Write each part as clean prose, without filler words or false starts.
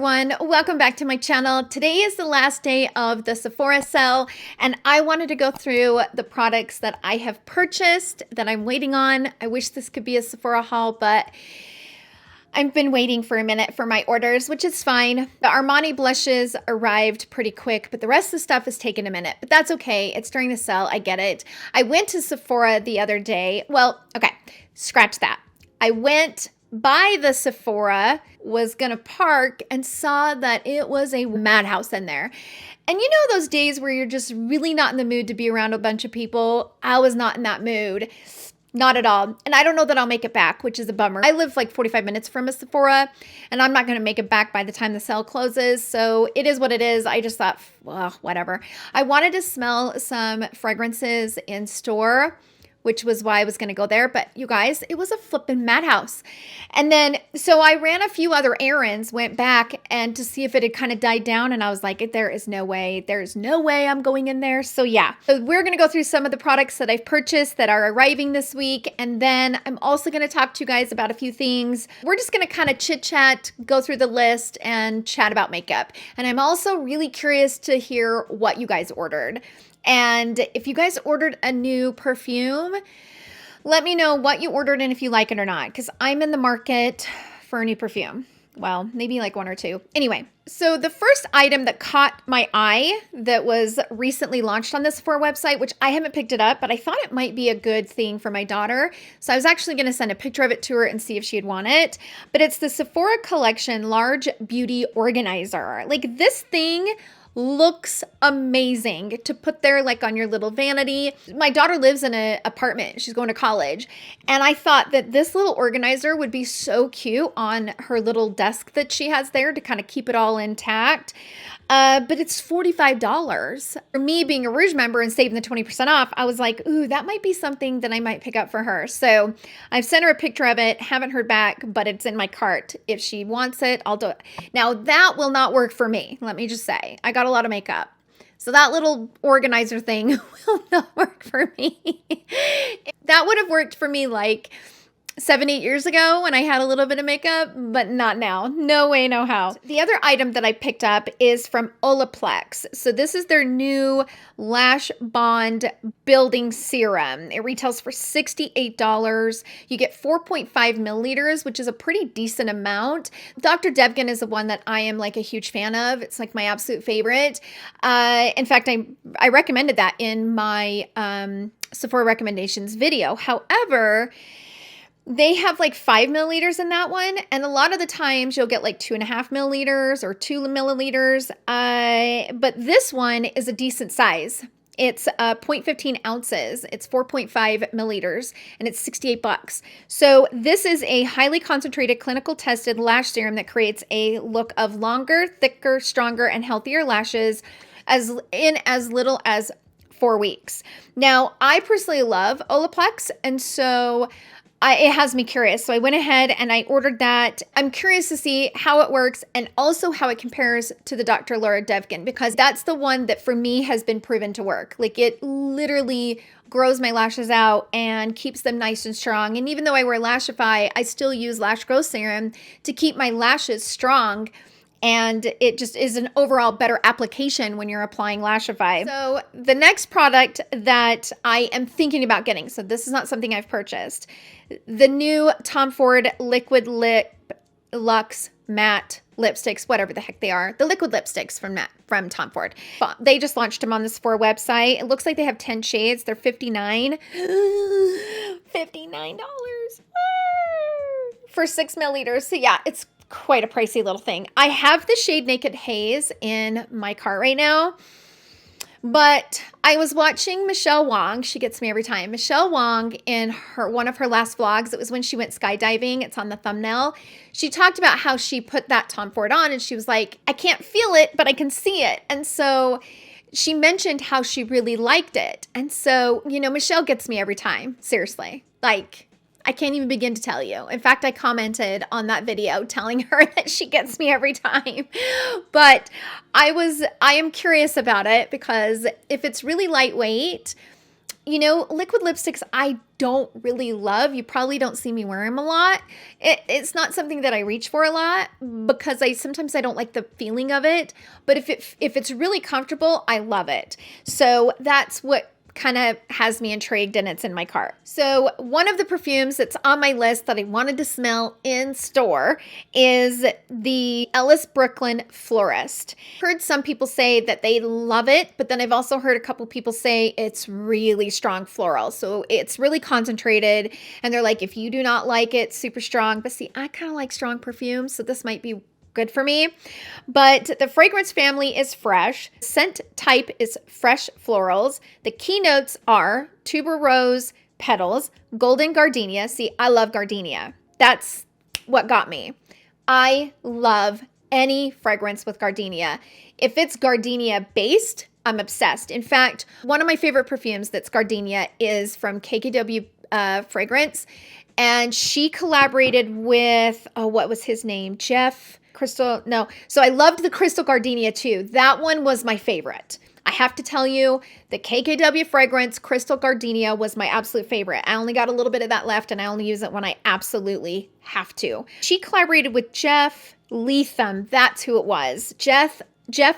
everyone, welcome back to my channel. Today is the last day of the Sephora sale and I wanted to go through the products that I have purchased that I'm waiting on. I wish this could be a Sephora haul, but I've been waiting for a minute for my orders, which is fine. The Armani blushes arrived pretty quick, but the rest of the stuff is taking a minute, but that's okay. It's during the sale, I get it. I went to Sephora the other day. Well, okay, scratch that. I went by the Sephora, was gonna park and saw that it was a madhouse in there. And you know those days where you're just really not in the mood to be around a bunch of people? I was not in that mood. Not at all. And I don't know that I'll make it back, which is a bummer. I live like 45 minutes from a Sephora and I'm not going to make it back by the time the sale closes. So it is what it is. I just thought, well, whatever. I wanted to smell some fragrances in store, which was why I was going to go there. But you guys, it was a flippin' madhouse. And then, so I ran a few other errands, went back and to see if it had kind of died down. And I was like, there's no way I'm going in there. So yeah, so we're going to go through some of the products that I've purchased that are arriving this week. And then I'm also going to talk to you guys about a few things. We're just going to kind of chit chat, go through the list and chat about makeup. And I'm also really curious to hear what you guys ordered. And if you guys ordered a new perfume, let me know what you ordered and if you like it or not, because I'm in the market for a new perfume. Well, maybe like one or two. Anyway, so the first item that caught my eye that was recently launched on the Sephora website, which I haven't picked it up, but I thought it might be a good thing for my daughter. So I was actually going to send a picture of it to her and see if she'd want it. But it's the Sephora Collection Large Beauty Organizer. Like this thing looks amazing to put there like on your little vanity. My daughter lives in an apartment. She's going to college. And I thought that this little organizer would be so cute on her little desk that she has there to kind of keep it all intact. But it's $45. For me being a Rouge member and saving the 20% off, I was like, ooh, that might be something that I might pick up for her. So I've sent her a picture of it, haven't heard back, but it's in my cart. If she wants it, I'll do it. Now that will not work for me. Let me just say, I got a lot of makeup. So that little organizer thing will not work for me. That would have worked for me like 7-8 years ago when I had a little bit of makeup, but not now. No way, no how. The other item that I picked up is from Olaplex. So this is their new Lash Bond Building Serum. It retails for $68. You get 4.5 milliliters, which is a pretty decent amount. Dr. Devgan is the one that I am like a huge fan of. It's like my absolute favorite. In fact, I recommended that in my Sephora recommendations video. However, they have like 5 milliliters in that one. And a lot of the times you'll get like 2.5 milliliters or 2 milliliters. But this one is a decent size. It's 0.15 ounces. It's 4.5 milliliters and it's $68. So this is a highly concentrated clinical tested lash serum that creates a look of longer, thicker, stronger, and healthier lashes in as little as 4 weeks. Now, I personally love Olaplex, and so it has me curious. So I went ahead and I ordered that. I'm curious to see how it works and also how it compares to the Dr. Laura Devgan, because that's the one that for me has been proven to work. Like it literally grows my lashes out and keeps them nice and strong. And even though I wear Lashify, I still use Lash Growth Serum to keep my lashes strong. And it just is an overall better application when you're applying Lashify. So the next product that I am thinking about getting, so this is not something I've purchased, the new Tom Ford Liquid Lip Luxe Matte lipsticks, whatever the heck they are, the liquid lipsticks from Tom Ford. They just launched them on the Sephora website. It looks like they have 10 shades. They're $59. $59 for 6 milliliters. So yeah, it's quite a pricey little thing. I have the shade Naked Haze in my cart right now, but I was watching Michelle Wong. She gets me every time. Michelle Wong in one of her last vlogs, it was when she went skydiving. It's on the thumbnail. She talked about how she put that Tom Ford on and she was like, I can't feel it, but I can see it. And so she mentioned how she really liked it. And so, you know, Michelle gets me every time. Seriously. Like, I can't even begin to tell you. In fact, I commented on that video telling her that she gets me every time. But I am curious about it because if it's really lightweight, You know, liquid lipsticks I don't really love. You probably don't see me wear them a lot. It's not something that I reach for a lot because sometimes I don't like the feeling of it. But if it's really comfortable, I love it. So that's what kind of has me intrigued, and it's in my cart. So one of the perfumes that's on my list that I wanted to smell in store is the Ellis Brooklyn Florist. Heard some people say that they love it, but then I've also heard a couple people say it's really strong floral. So it's really concentrated, and they're like, if you do not like it super strong, but see, I kind of like strong perfumes, so this might be good for me. But the fragrance family is fresh. Scent type is fresh florals. The keynotes are tuberose petals, golden gardenia. See, I love gardenia. That's what got me. I love any fragrance with gardenia. If it's gardenia based, I'm obsessed. In fact, one of my favorite perfumes that's gardenia is from KKW Fragrance. And she collaborated with, what was his name? Crystal, no. So I loved the Crystal Gardenia too. That one was my favorite. I have to tell you, the KKW Fragrance Crystal Gardenia was my absolute favorite. I only got a little bit of that left, and I only use it when I absolutely have to. She collaborated with Jeff Leatham. That's who it was. Jeff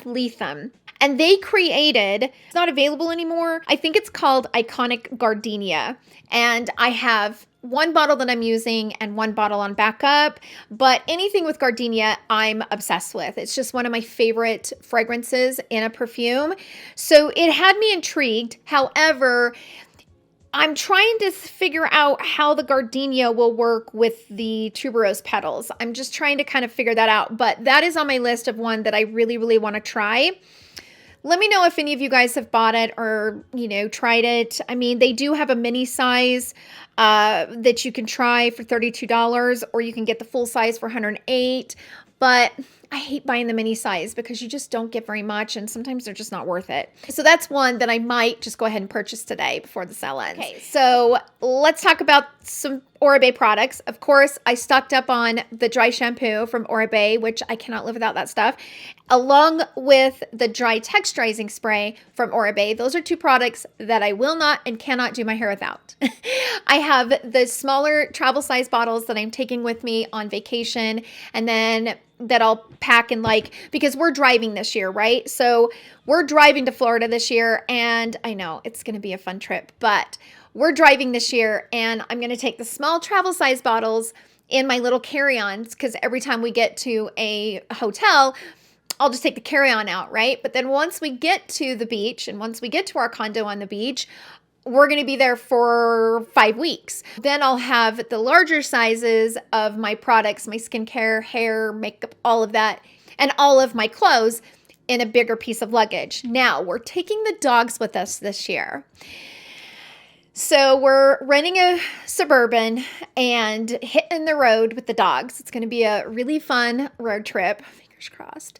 Leatham. And they created, it's not available anymore, I think it's called Iconic Gardenia. And I have one bottle that I'm using and one bottle on backup, but anything with gardenia I'm obsessed with. It's just one of my favorite fragrances in a perfume. So it had me intrigued. However, I'm trying to figure out how the gardenia will work with the tuberose petals. I'm just trying to kind of figure that out, but that is on my list of one that I really, really want to try. Let me know if any of you guys have bought it or, tried it. I mean, they do have a mini size that you can try for $32, or you can get the full size for $108. But I hate buying the mini size because you just don't get very much, and sometimes they're just not worth it. So that's one that I might just go ahead and purchase today before the sale ends. Okay, so let's talk about some Oribe products. Of course, I stocked up on the dry shampoo from Oribe, which I cannot live without that stuff, along with the dry texturizing spray from Oribe. Those are two products that I will not and cannot do my hair without. I have the smaller travel size bottles that I'm taking with me on vacation, and then that I'll pack in, because we're driving this year, right? So we're driving to Florida this year, and I know it's going to be a fun trip, but we're driving this year, and I'm going to take the small travel size bottles in my little carry-ons, because every time we get to a hotel, I'll just take the carry-on out, right? But then once we get to the beach, and once we get to our condo on the beach, we're going to be there for 5 weeks. Then I'll have the larger sizes of my products, my skincare, hair, makeup, all of that, and all of my clothes in a bigger piece of luggage. Now, we're taking the dogs with us this year. So we're renting a Suburban and hitting the road with the dogs. It's going to be a really fun road trip. Fingers crossed.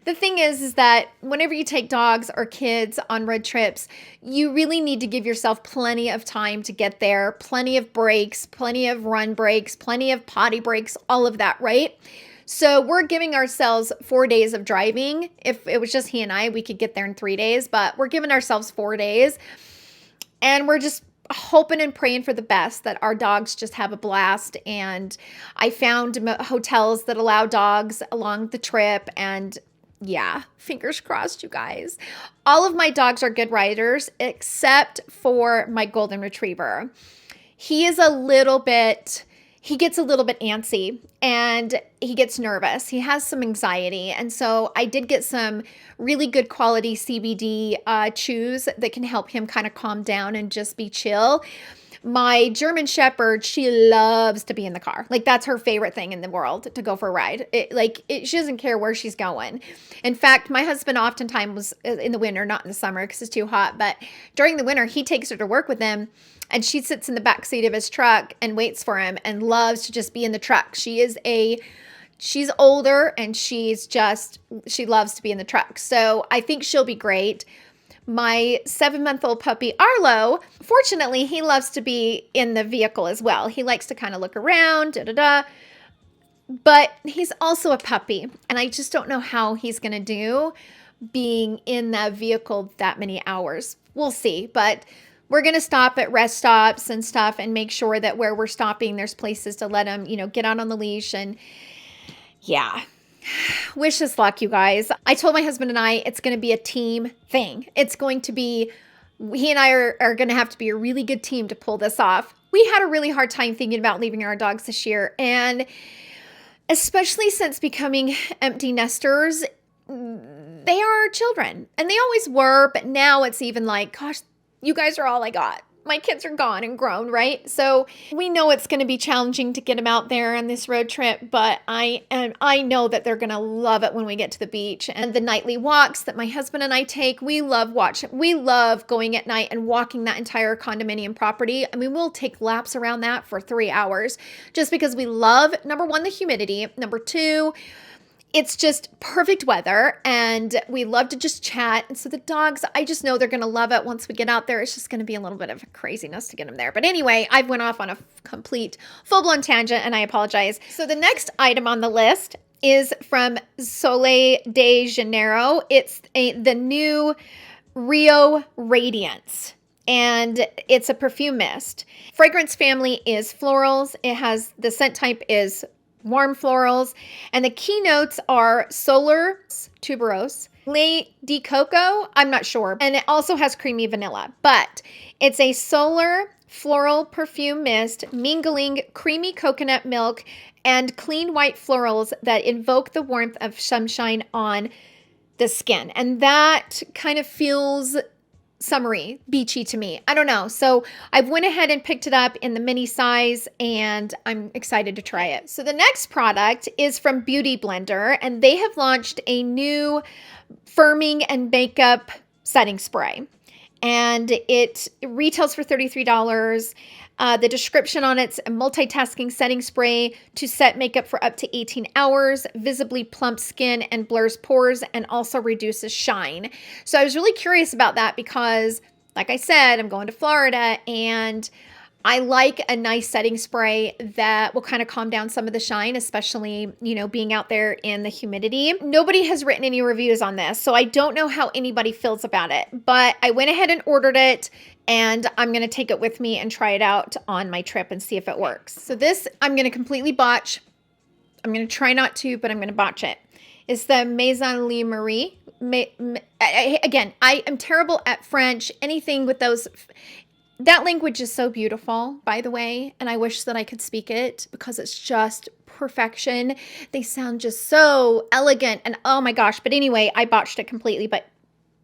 The thing is that whenever you take dogs or kids on road trips, you really need to give yourself plenty of time to get there, plenty of breaks, plenty of run breaks, plenty of potty breaks, all of that, right? So we're giving ourselves 4 days of driving. If it was just he and I, we could get there in 3 days, but we're giving ourselves 4 days. And we're just hoping and praying for the best that our dogs just have a blast. And I found hotels that allow dogs along the trip, and yeah, fingers crossed, you guys. All of my dogs are good riders except for my golden retriever. He gets a little bit antsy and he gets nervous. He has some anxiety. And so I did get some really good quality CBD chews that can help him kind of calm down and just be chill. My German Shepherd, she loves to be in the car. That's her favorite thing in the world, to go for a ride. She doesn't care where she's going. In fact, my husband oftentimes was in the winter, not in the summer because it's too hot, but during the winter, he takes her to work with him, and she sits in the back seat of his truck and waits for him and loves to just be in the truck. She's older, and she loves to be in the truck. So I think she'll be great. My 7-month-old puppy, Arlo, fortunately, he loves to be in the vehicle as well. He likes to kind of look around, but he's also a puppy, and I just don't know how he's going to do being in that vehicle that many hours. We'll see, but we're going to stop at rest stops and stuff and make sure that where we're stopping, there's places to let them, you know, get out on the leash. And yeah, wish us luck, you guys. I told my husband and I, it's going to be a team thing. It's going to be, he and I are going to have to be a really good team to pull this off. We had a really hard time thinking about leaving our dogs this year. And especially since becoming empty nesters, they are children and they always were. But now it's even like, gosh, you guys are all I got. My kids are gone and grown, right? So we know it's going to be challenging to get them out there on this road trip, but I know that they're going to love it when we get to the beach. And the nightly walks that my husband and I take, we love going at night and walking that entire condominium property. I mean, we'll take laps around that for 3 hours just because we love, number one, the humidity. Number two, it's just perfect weather and we love to just chat. And so the dogs, I just know they're going to love it once we get out there. It's just going to be a little bit of craziness to get them there. But anyway, I went off on a complete full-blown tangent and I apologize. So the next item on the list is from Soleil de Janeiro. It's the new Rio Radiance. And it's a perfume mist. Fragrance family is florals. It has, the scent type is warm florals, and the keynotes are solar, tuberose, lait de coco, I'm not sure, and it also has creamy vanilla, but it's a solar floral perfume mist mingling creamy coconut milk and clean white florals that invoke the warmth of sunshine on the skin. And that kind of feels summery, beachy to me. I don't know. So I went ahead and picked it up in the mini size and I'm excited to try it. So the next product is from Beauty Blender and they have launched a new firming and makeup setting spray. And it retails for $33. The description on it's a multitasking setting spray to set makeup for up to 18 hours, visibly plumps skin and blurs pores, and also reduces shine. So I was really curious about that because, like I said, I'm going to Florida and I like a nice setting spray that will kind of calm down some of the shine, especially, you know, being out there in the humidity. Nobody has written any reviews on this, so I don't know how anybody feels about it, but I went ahead and ordered it and I'm going to take it with me and try it out on my trip and see if it works. So this, I'm going to completely botch. I'm going to try not to, but I'm going to botch it. It's the Maison Marie. Again, I am terrible at French, anything with those. That language is so beautiful, by the way, and I wish that I could speak it because it's just perfection. They sound just so elegant and oh my gosh. But anyway, I botched it completely, but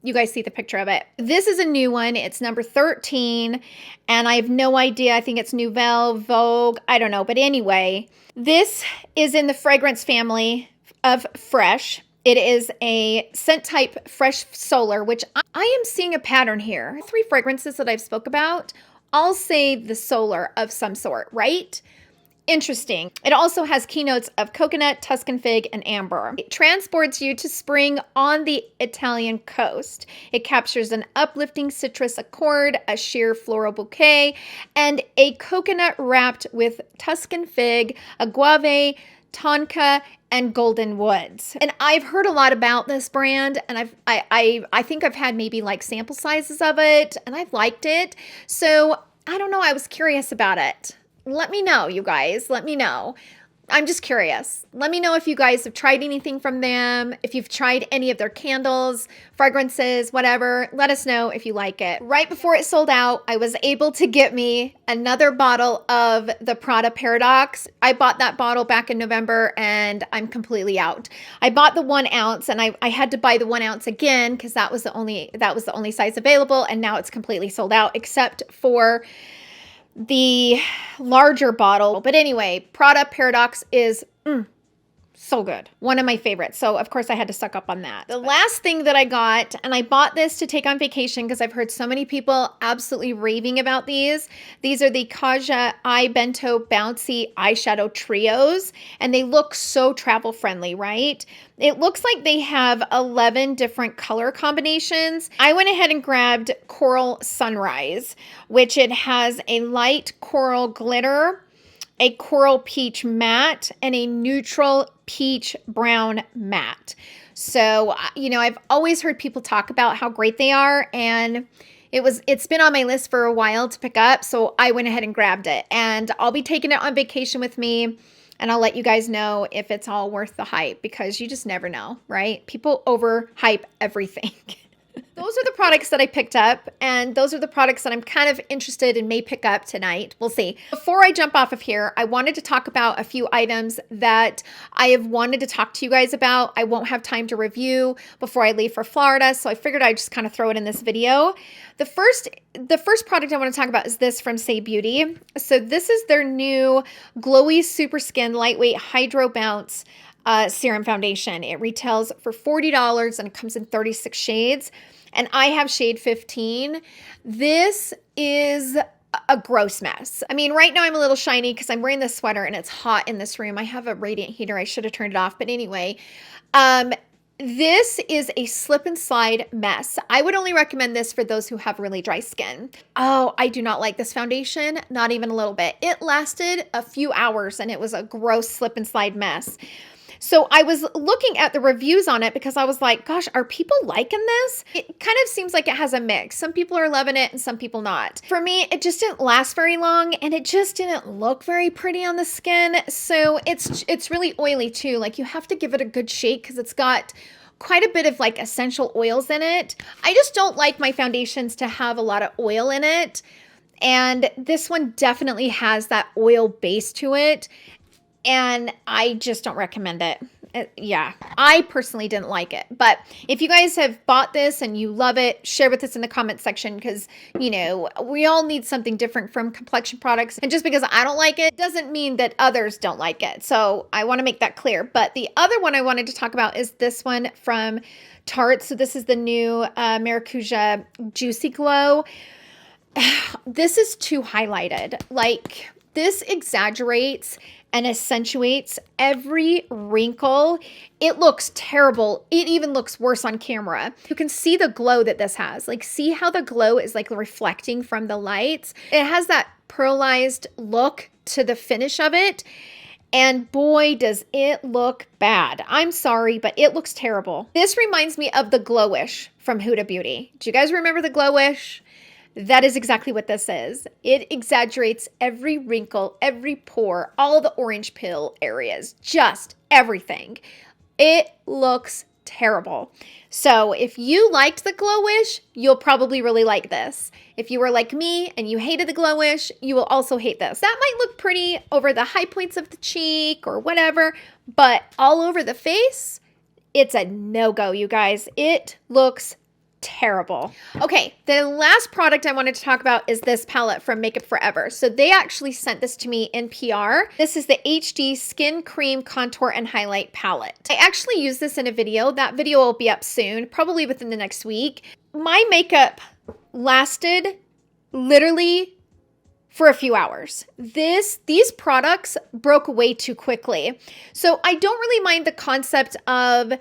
you guys see the picture of it. This is a new one. It's number 13 and I have no idea. I think it's Nouvelle, Vogue. I don't know. But anyway, this is in the fragrance family of Fresh. It is a scent type Fresh Solar, which I am seeing a pattern here. 3 fragrances that I've spoke about, all say the solar of some sort, right? Interesting. It also has keynotes of coconut, Tuscan fig, and amber. It transports you to spring on the Italian coast. It captures an uplifting citrus accord, a sheer floral bouquet, and a coconut wrapped with Tuscan fig, agave, tonka, and golden woods. And I've heard a lot about this brand and I think I've had maybe like sample sizes of it and I've liked it. So I don't know, I was curious about it. Let me know, you guys, let me know. I'm just curious. Let me know if you guys have tried anything from them, if you've tried any of their candles, fragrances, whatever. Let us know if you like it. Right before it sold out, I was able to get me another bottle of the Prada Paradoxe. I bought that bottle back in November and I'm completely out. I bought the 1 ounce and I had to buy the 1 ounce again because that was the only size available and now it's completely sold out except for the larger bottle. But anyway, Prada Paradoxe is so good. One of my favorites. So of course I had to suck up on that. The last thing that I got, and I bought this to take on vacation because I've heard so many people absolutely raving about these. These are the Kaja Bento Bouncy eyeshadow trios, and they look so travel friendly, right? It looks like they have 11 different color combinations. I went ahead and grabbed Coral Sunrise, which it has a light coral glitter, a coral peach matte, and a neutral peach brown matte. So, you know, I've always heard people talk about how great they are. And It's been on my list for a while to pick up, so I went ahead and grabbed it. And I'll be taking it on vacation with me, and I'll let you guys know if it's all worth the hype, because you just never know, right? People overhype everything. Those are the products that I picked up, and those are the products that I'm kind of interested in may pick up tonight. We'll see. Before I jump off of here, I wanted to talk about a few items that I have wanted to talk to you guys about. I won't have time to review before I leave for Florida, so I figured I'd just kind of throw it in this video. The first product I want to talk about is this from Say Beauty. So this is their new Glowy Super Skin Lightweight Hydro Bounce Serum Foundation. It retails for $40 and it comes in 36 shades. And I have shade 15. This is a gross mess. I mean, right now I'm a little shiny because I'm wearing this sweater and it's hot in this room. I have a radiant heater. I should have turned it off. But anyway, this is a slip and slide mess. I would only recommend this for those who have really dry skin. Oh, I do not like this foundation. Not even a little bit. It lasted a few hours and it was a gross slip and slide mess. So I was looking at the reviews on it because I was like, gosh, are people liking this? It kind of seems like it has a mix. Some people are loving it and some people not. For me, it just didn't last very long and it just didn't look very pretty on the skin. So it's really oily too. Like you have to give it a good shake because it's got quite a bit of like essential oils in it. I just don't like my foundations to have a lot of oil in it. And this one definitely has that oil base to it. And I just don't recommend it. Yeah, I personally didn't like it. But if you guys have bought this and you love it, share with us in the comment section because, you know, we all need something different from complexion products. And just because I don't like it doesn't mean that others don't like it. So I want to make that clear. But the other one I wanted to talk about is this one from Tarte. So this is the new Maracuja Juicy Glow. This is too highlighted. Like, this exaggerates and accentuates every wrinkle. It looks terrible. It even looks worse on camera. You can see the glow that this has. Like, see how the glow is like reflecting from the lights? It has that pearlized look to the finish of it. And boy, does it look bad. I'm sorry, but it looks terrible. This reminds me of the Glowish from Huda Beauty. Do you guys remember the Glowish? That is exactly what this is. It exaggerates every wrinkle, every pore, all the orange peel areas, just everything. It looks terrible. So if you liked the Glowish, you'll probably really like this. If you were like me and you hated the Glowish, you will also hate this. That might look pretty over the high points of the cheek or whatever, but all over the face, it's a no-go, you guys. It looks terrible. Okay, the last product I wanted to talk about is this palette from Makeup Forever. So they actually sent this to me in PR. This is the HD Skin Cream Contour and Highlight Palette. I actually used this in a video. That video will be up soon, probably within the next week. My makeup lasted literally for a few hours. These products broke way too quickly. So I don't really mind the concept of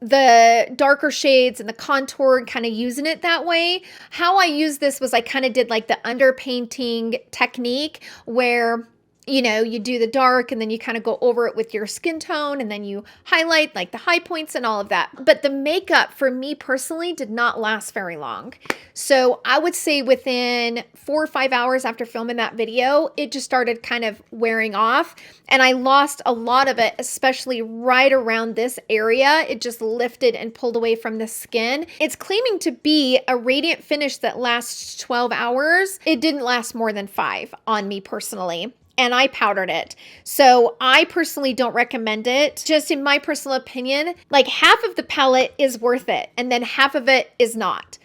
the darker shades and the contour and kind of using it that way. How I used this was I kind of did like the underpainting technique where, you know, you do the dark and then you kind of go over it with your skin tone and then you highlight like the high points and all of that. But the makeup for me personally did not last very long. So I would say within 4 or 5 hours after filming that video, it just started kind of wearing off and I lost a lot of it, especially right around this area. It just lifted and pulled away from the skin. It's claiming to be a radiant finish that lasts 12 hours. It didn't last more than 5 on me personally. And I powdered it. So I personally don't recommend it. Just in my personal opinion, like half of the palette is worth it and then half of it is not.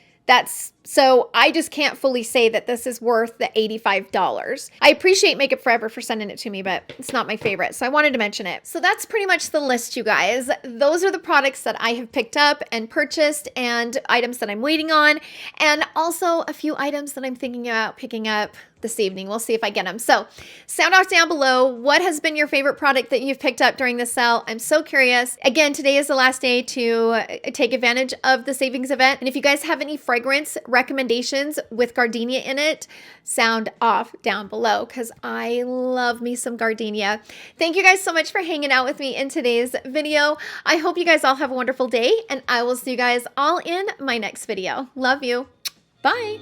So I just can't fully say that this is worth the $85. I appreciate Makeup Forever for sending it to me, but it's not my favorite. So I wanted to mention it. So that's pretty much the list, you guys. Those are the products that I have picked up and purchased and items that I'm waiting on. And also a few items that I'm thinking about picking up this evening. We'll see if I get them. So sound off down below. What has been your favorite product that you've picked up during the sale? I'm so curious. Again, today is the last day to take advantage of the savings event. And if you guys have any fragrance recommendations with gardenia in it, sound off down below because I love me some gardenia. Thank you guys so much for hanging out with me in today's video. I hope you guys all have a wonderful day and I will see you guys all in my next video. Love you. Bye.